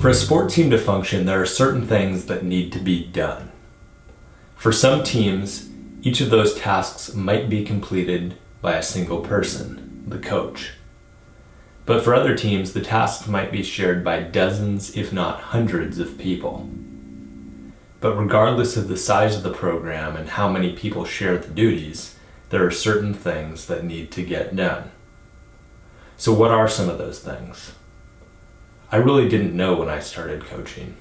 For a sport team to function, there are certain things that need to be done. For some teams, each of those tasks might be completed by a single person, the coach. But for other teams, the tasks might be shared by dozens, if not hundreds of people. But regardless of the size of the program and how many people share the duties, there are certain things that need to get done. So what are some of those things? I really didn't know when I started coaching.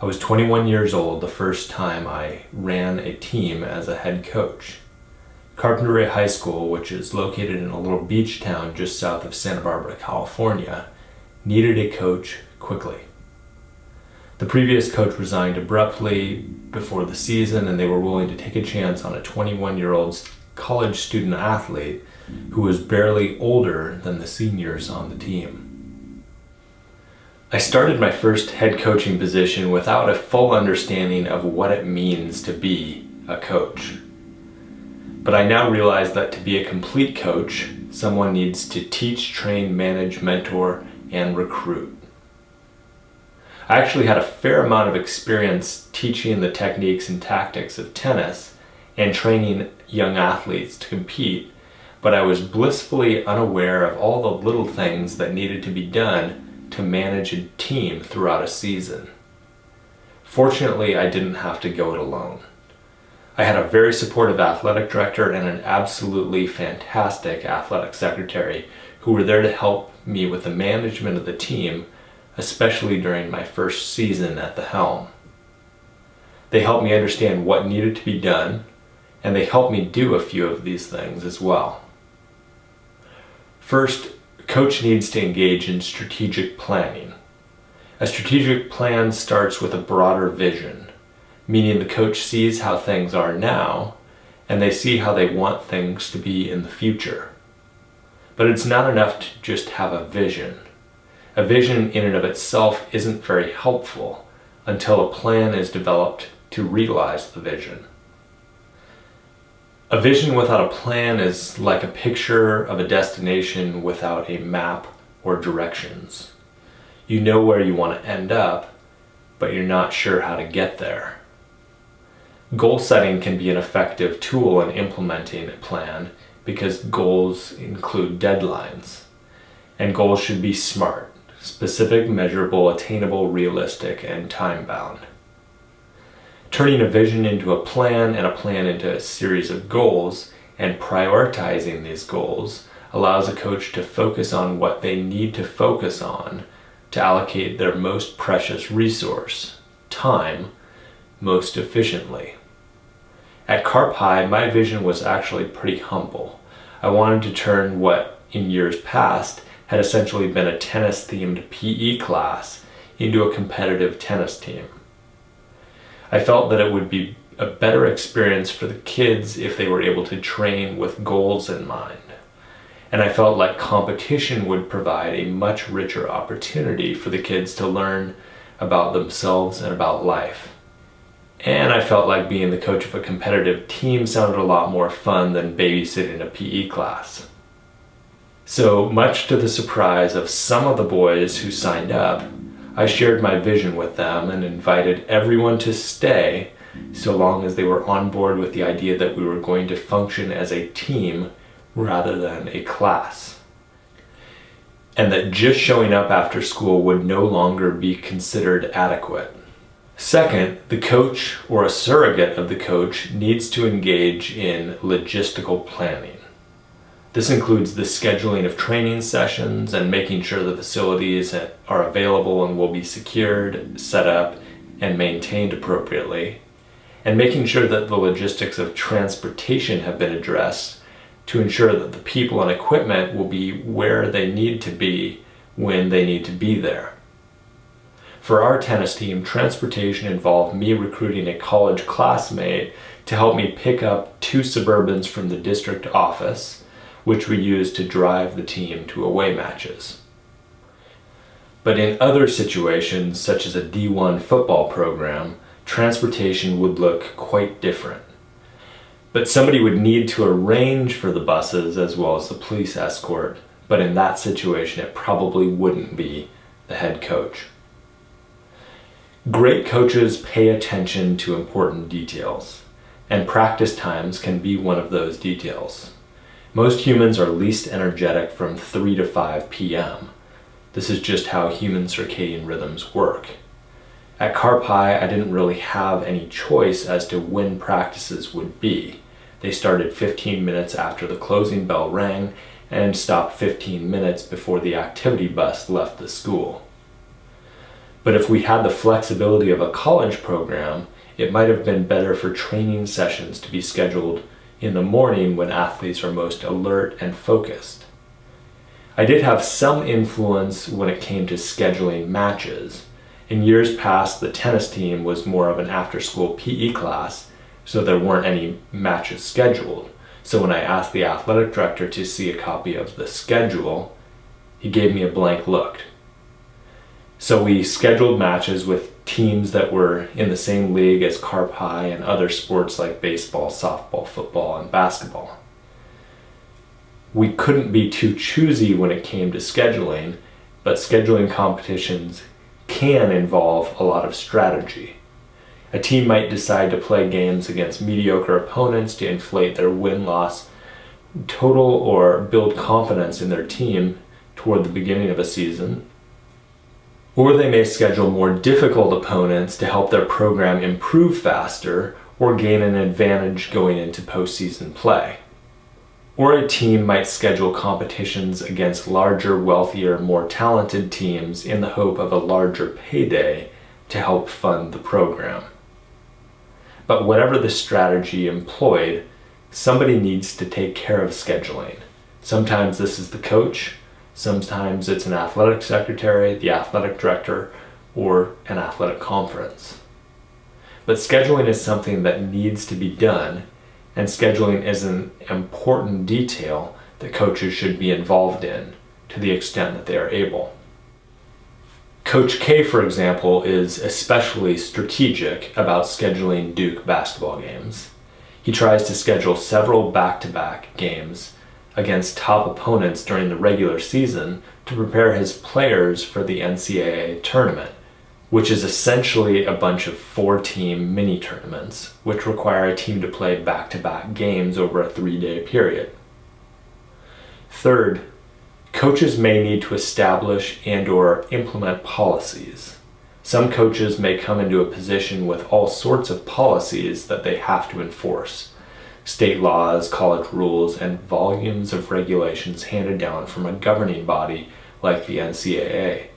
I was 21 years old the first time I ran a team as a head coach. Carpinteria High School, which is located in a little beach town just south of Santa Barbara, California, needed a coach quickly. The previous coach resigned abruptly before the season, and they were willing to take a chance on a 21-year-old college student athlete who was barely older than the seniors on the team. I started my first head coaching position without a full understanding of what it means to be a coach. But I now realize that to be a complete coach, someone needs to teach, train, manage, mentor, and recruit. I actually had a fair amount of experience teaching the techniques and tactics of tennis and training young athletes to compete, but I was blissfully unaware of all the little things that needed to be done to manage a team throughout a season. Fortunately, I didn't have to go it alone. I had a very supportive athletic director and an absolutely fantastic athletic secretary who were there to help me with the management of the team, especially during my first season at the helm. They helped me understand what needed to be done, and they helped me do a few of these things as well. First, a coach needs to engage in strategic planning. A strategic plan starts with a broader vision, meaning the coach sees how things are now, and they see how they want things to be in the future. But it's not enough to just have a vision. A vision in and of itself isn't very helpful until a plan is developed to realize the vision. A vision without a plan is like a picture of a destination without a map or directions. You know where you want to end up, but you're not sure how to get there. Goal setting can be an effective tool in implementing a plan because goals include deadlines, and goals should be SMART: specific, measurable, attainable, realistic, and time-bound. Turning a vision into a plan and a plan into a series of goals and prioritizing these goals allows a coach to focus on what they need to focus on to allocate their most precious resource, time, most efficiently. At Carp High, my vision was actually pretty humble. I wanted to turn what, in years past, had essentially been a tennis-themed PE class into a competitive tennis team. I felt that it would be a better experience for the kids if they were able to train with goals in mind. And I felt like competition would provide a much richer opportunity for the kids to learn about themselves and about life. And I felt like being the coach of a competitive team sounded a lot more fun than babysitting a PE class. So, much to the surprise of some of the boys who signed up, I shared my vision with them and invited everyone to stay so long as they were on board with the idea that we were going to function as a team rather than a class. And that just showing up after school would no longer be considered adequate. Second, the coach or a surrogate of the coach needs to engage in logistical planning. This includes the scheduling of training sessions and making sure the facilities are available and will be secured, set up, and maintained appropriately, and making sure that the logistics of transportation have been addressed to ensure that the people and equipment will be where they need to be when they need to be there. For our tennis team, transportation involved me recruiting a college classmate to help me pick up 2 Suburbans from the district office, which we used to drive the team to away matches. But in other situations, such as a D1 football program, transportation would look quite different. But somebody would need to arrange for the buses as well as the police escort, but in that situation it probably wouldn't be the head coach. Great coaches pay attention to important details, and practice times can be one of those details. Most humans are least energetic from 3 to 5 p.m. This is just how human circadian rhythms work. At Carpi, I didn't really have any choice as to when practices would be. They started 15 minutes after the closing bell rang and stopped 15 minutes before the activity bus left the school. But if we had the flexibility of a college program, it might have been better for training sessions to be scheduled in the morning when athletes are most alert and focused. I did have some influence when it came to scheduling matches. In years past, the tennis team was more of an after-school PE class, so there weren't any matches scheduled. So when I asked the athletic director to see a copy of the schedule, he gave me a blank look. So we scheduled matches with teams that were in the same league as Carpi and other sports like baseball, softball, football, and basketball. We couldn't be too choosy when it came to scheduling, but scheduling competitions can involve a lot of strategy. A team might decide to play games against mediocre opponents to inflate their win-loss total or build confidence in their team toward the beginning of a season. Or they may schedule more difficult opponents to help their program improve faster or gain an advantage going into postseason play. Or a team might schedule competitions against larger, wealthier, more talented teams in the hope of a larger payday to help fund the program. But whatever the strategy employed, somebody needs to take care of scheduling. Sometimes this is the coach, sometimes it's an athletic secretary, the athletic director, or an athletic conference. But scheduling is something that needs to be done, and scheduling is an important detail that coaches should be involved in to the extent that they are able. Coach K, for example, is especially strategic about scheduling Duke basketball games. He tries to schedule several back-to-back games against top opponents during the regular season to prepare his players for the NCAA tournament, which is essentially a bunch of 4-team mini-tournaments, which require a team to play back-to-back games over a 3-day period. Third, coaches may need to establish and/or implement policies. Some coaches may come into a position with all sorts of policies that they have to enforce. State laws, college rules, and volumes of regulations handed down from a governing body like the NCAA.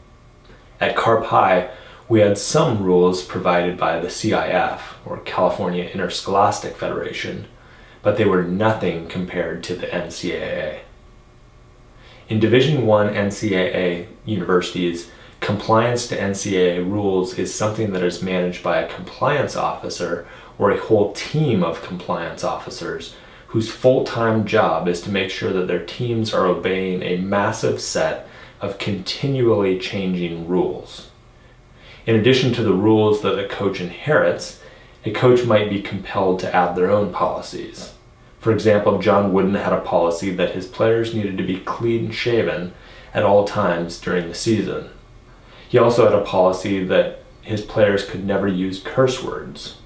At Carpi, we had some rules provided by the CIF, or California Interscholastic Federation, but they were nothing compared to the NCAA. In Division I NCAA universities, compliance to NCAA rules is something that is managed by a compliance officer or a whole team of compliance officers whose full-time job is to make sure that their teams are obeying a massive set of continually changing rules. In addition to the rules that a coach inherits, a coach might be compelled to add their own policies. For example, John Wooden had a policy that his players needed to be clean-shaven at all times during the season. He also had a policy that his players could never use curse words.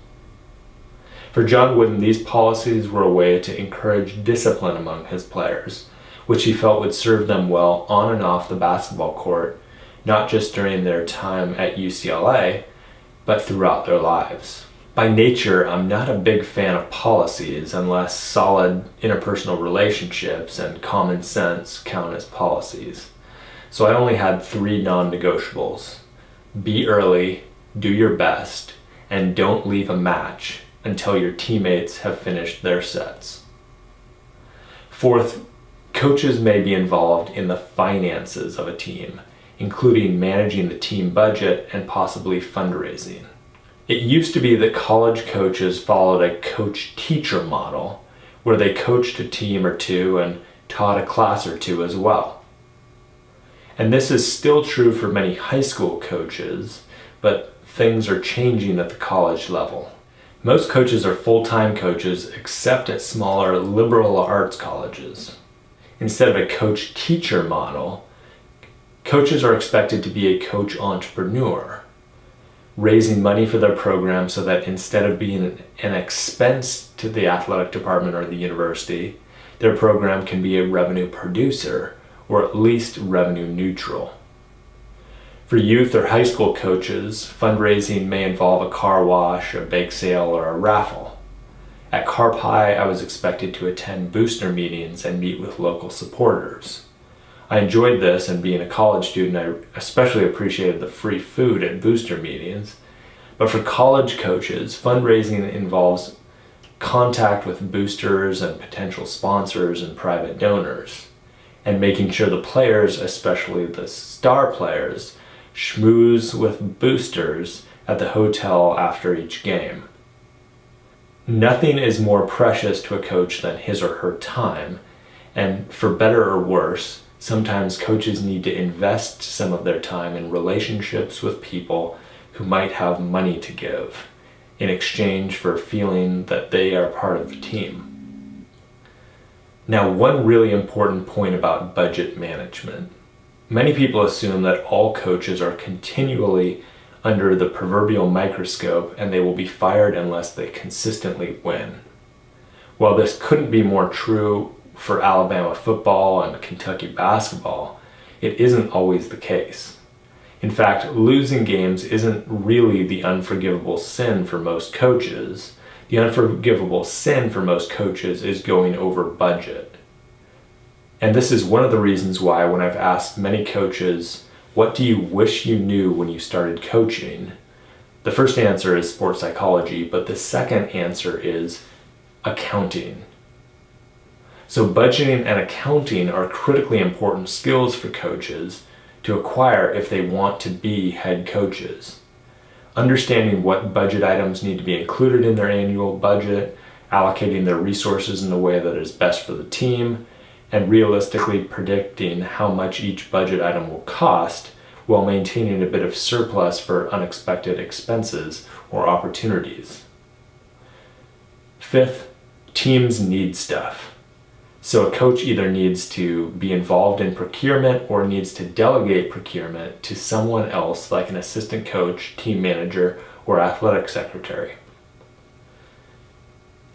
For John Wooden, these policies were a way to encourage discipline among his players, which he felt would serve them well on and off the basketball court, not just during their time at UCLA, but throughout their lives. By nature, I'm not a big fan of policies unless solid interpersonal relationships and common sense count as policies. So I only had 3 non-negotiables. Be early, do your best, and don't leave a match until your teammates have finished their sets. Fourth, coaches may be involved in the finances of a team, including managing the team budget and possibly fundraising. It used to be that college coaches followed a coach-teacher model, where they coached a team or two and taught a class or two as well. And this is still true for many high school coaches, but things are changing at the college level. Most coaches are full-time coaches except at smaller liberal arts colleges. Instead of a coach-teacher model, coaches are expected to be a coach-entrepreneur, raising money for their program so that instead of being an expense to the athletic department or the university, their program can be a revenue producer, or at least revenue neutral. For youth or high school coaches, fundraising may involve a car wash, a bake sale, or a raffle. At Carp High, I was expected to attend booster meetings and meet with local supporters. I enjoyed this, and being a college student, I especially appreciated the free food at booster meetings. But for college coaches, fundraising involves contact with boosters and potential sponsors and private donors, and making sure the players, especially the star players, schmooze with boosters at the hotel after each game. Nothing is more precious to a coach than his or her time, and for better or worse, sometimes coaches need to invest some of their time in relationships with people who might have money to give in exchange for feeling that they are part of the team. Now, one really important point about budget management. Many people assume that all coaches are continually under the proverbial microscope and they will be fired unless they consistently win. While this couldn't be more true for Alabama football and Kentucky basketball, it isn't always the case. In fact, losing games isn't really the unforgivable sin for most coaches. The unforgivable sin for most coaches is going over budget. And this is one of the reasons why when I've asked many coaches, what do you wish you knew when you started coaching? The first answer is sports psychology, but the second answer is accounting. So budgeting and accounting are critically important skills for coaches to acquire if they want to be head coaches. Understanding what budget items need to be included in their annual budget, allocating their resources in a way that is best for the team, and realistically predicting how much each budget item will cost while maintaining a bit of surplus for unexpected expenses or opportunities. Fifth, teams need stuff. So a coach either needs to be involved in procurement or needs to delegate procurement to someone else like an assistant coach, team manager, or athletic secretary.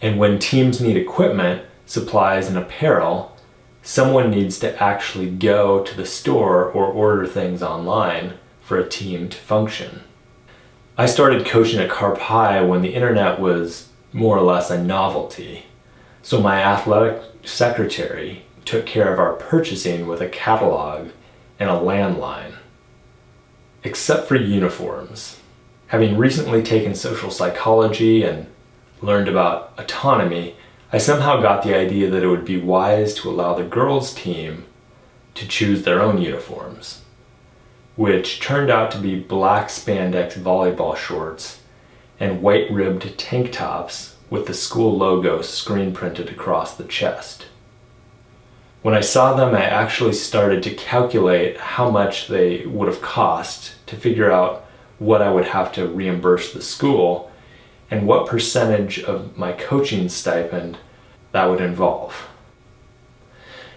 And when teams need equipment, supplies, and apparel, someone needs to actually go to the store or order things online for a team to function. I started coaching at Carp High when the internet was more or less a novelty. So my athletic secretary took care of our purchasing with a catalog and a landline. Except for uniforms. Having recently taken social psychology and learned about autonomy, I somehow got the idea that it would be wise to allow the girls' team to choose their own uniforms, which turned out to be black spandex volleyball shorts and white-ribbed tank tops with the school logo screen printed across the chest. When I saw them, I actually started to calculate how much they would have cost to figure out what I would have to reimburse the school and what percentage of my coaching stipend that would involve.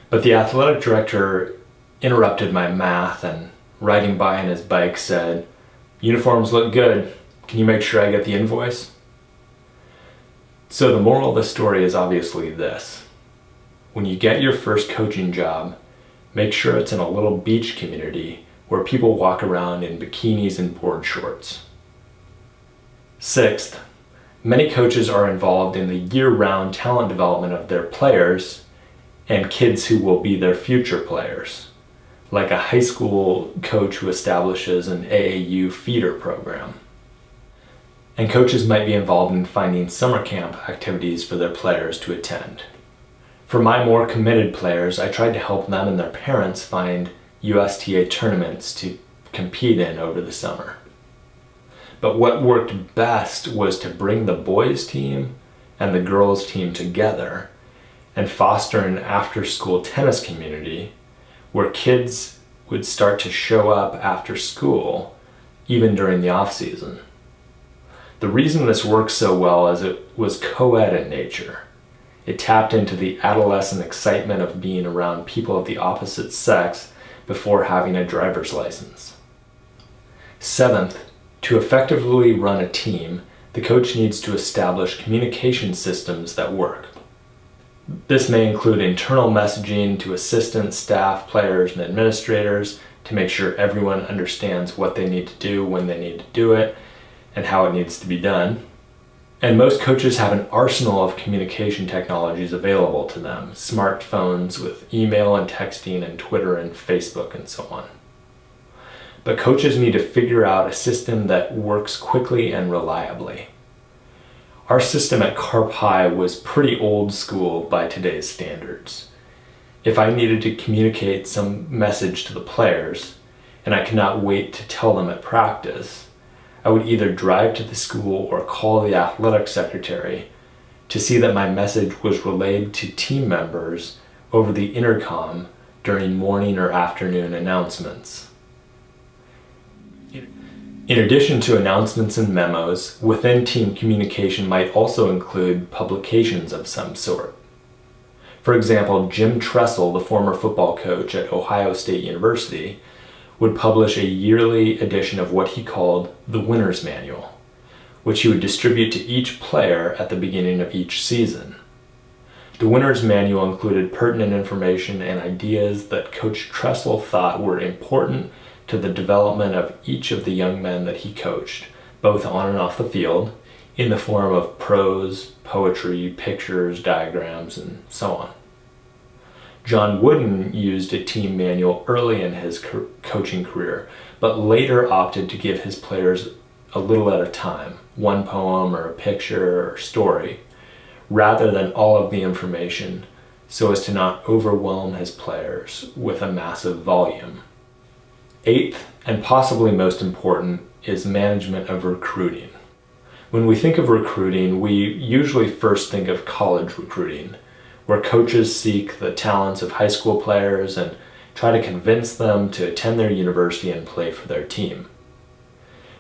But the athletic director interrupted my math and, riding by on his bike, said, "Uniforms look good. Can you make sure I get the invoice?" So the moral of the story is obviously this. When you get your first coaching job, make sure it's in a little beach community where people walk around in bikinis and board shorts. Sixth, many coaches are involved in the year-round talent development of their players and kids who will be their future players, like a high school coach who establishes an AAU feeder program. And coaches might be involved in finding summer camp activities for their players to attend. For my more committed players, I tried to help them and their parents find USTA tournaments to compete in over the summer. But what worked best was to bring the boys' team and the girls' team together and foster an after-school tennis community where kids would start to show up after school, even during the off-season. The reason this worked so well is it was co-ed in nature. It tapped into the adolescent excitement of being around people of the opposite sex before having a driver's license. Seventh, To effectively run a team, the coach needs to establish communication systems that work. This may include internal messaging to assistants, staff, players, and administrators to make sure everyone understands what they need to do, when they need to do it, and how it needs to be done. And most coaches have an arsenal of communication technologies available to them, smartphones with email and texting and Twitter and Facebook and so on. But coaches need to figure out a system that works quickly and reliably. Our system at Carp High was pretty old school by today's standards. If I needed to communicate some message to the players, and I could not wait to tell them at practice, I would either drive to the school or call the athletic secretary to see that my message was relayed to team members over the intercom during morning or afternoon announcements. In addition to announcements and memos, within team communication might also include publications of some sort. For example, Jim Tressel, the former football coach at Ohio State University, would publish a yearly edition of what he called the Winner's Manual, which he would distribute to each player at the beginning of each season. The Winner's Manual included pertinent information and ideas that Coach Tressel thought were important to the development of each of the young men that he coached, both on and off the field, in the form of prose, poetry, pictures, diagrams, and so on. John Wooden used a team manual early in his coaching career, but later opted to give his players a little at a time, one poem or a picture or story, rather than all of the information, so as to not overwhelm his players with a massive volume. Eighth, and possibly most important, is management of recruiting. When we think of recruiting, we usually first think of college recruiting, where coaches seek the talents of high school players and try to convince them to attend their university and play for their team.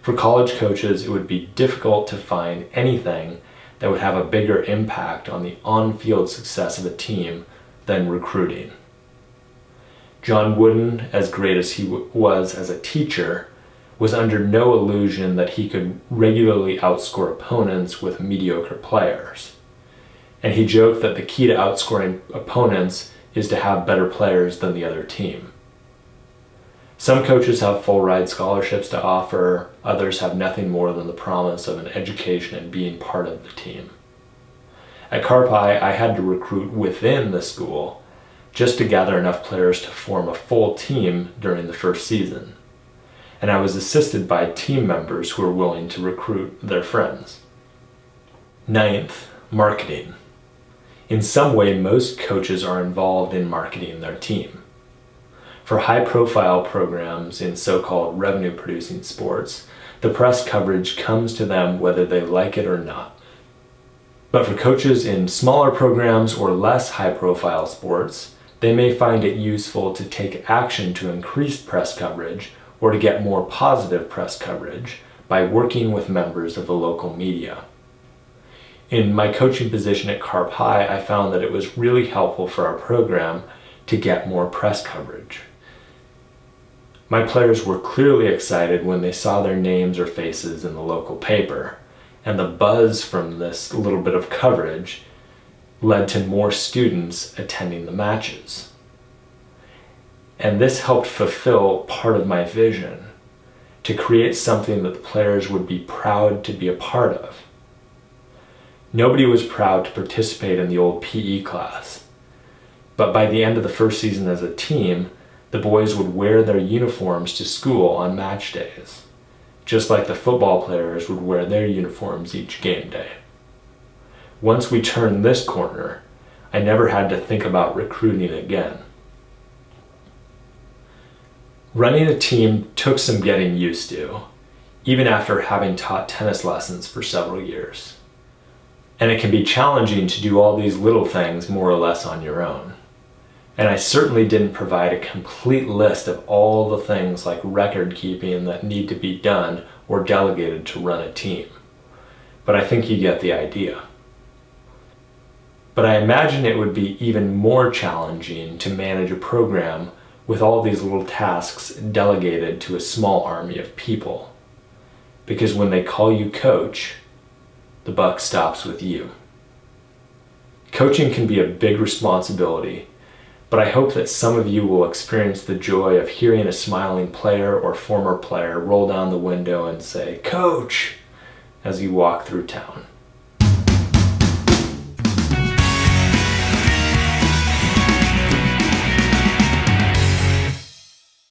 For college coaches, it would be difficult to find anything that would have a bigger impact on the on-field success of a team than recruiting. John Wooden, as great as he was as a teacher, was under no illusion that he could regularly outscore opponents with mediocre players. And he joked that the key to outscoring opponents is to have better players than the other team. Some coaches have full ride scholarships to offer, others have nothing more than the promise of an education and being part of the team. At Carp High, I had to recruit within the school just to gather enough players to form a full team during the first season. And I was assisted by team members who were willing to recruit their friends. Ninth, marketing. In some way, most coaches are involved in marketing their team. For high-profile programs in so-called revenue-producing sports, the press coverage comes to them whether they like it or not. But for coaches in smaller programs or less high-profile sports, they may find it useful to take action to increase press coverage or to get more positive press coverage by working with members of the local media. In my coaching position at Carp High, I found that it was really helpful for our program to get more press coverage. My players were clearly excited when they saw their names or faces in the local paper, and the buzz from this little bit of coverage led to more students attending the matches. And this helped fulfill part of my vision, to create something that the players would be proud to be a part of. Nobody was proud to participate in the old PE class, but by the end of the first season as a team, the boys would wear their uniforms to school on match days, just like the football players would wear their uniforms each game day. Once we turned this corner, I never had to think about recruiting again. Running a team took some getting used to, even after having taught tennis lessons for several years. And it can be challenging to do all these little things more or less on your own. And I certainly didn't provide a complete list of all the things like record keeping that need to be done or delegated to run a team. But I think you get the idea. But I imagine it would be even more challenging to manage a program with all these little tasks delegated to a small army of people. because when they call you coach, the buck stops with you. Coaching can be a big responsibility, but I hope that some of you will experience the joy of hearing a smiling player or former player roll down the window and say, "Coach," as you walk through town.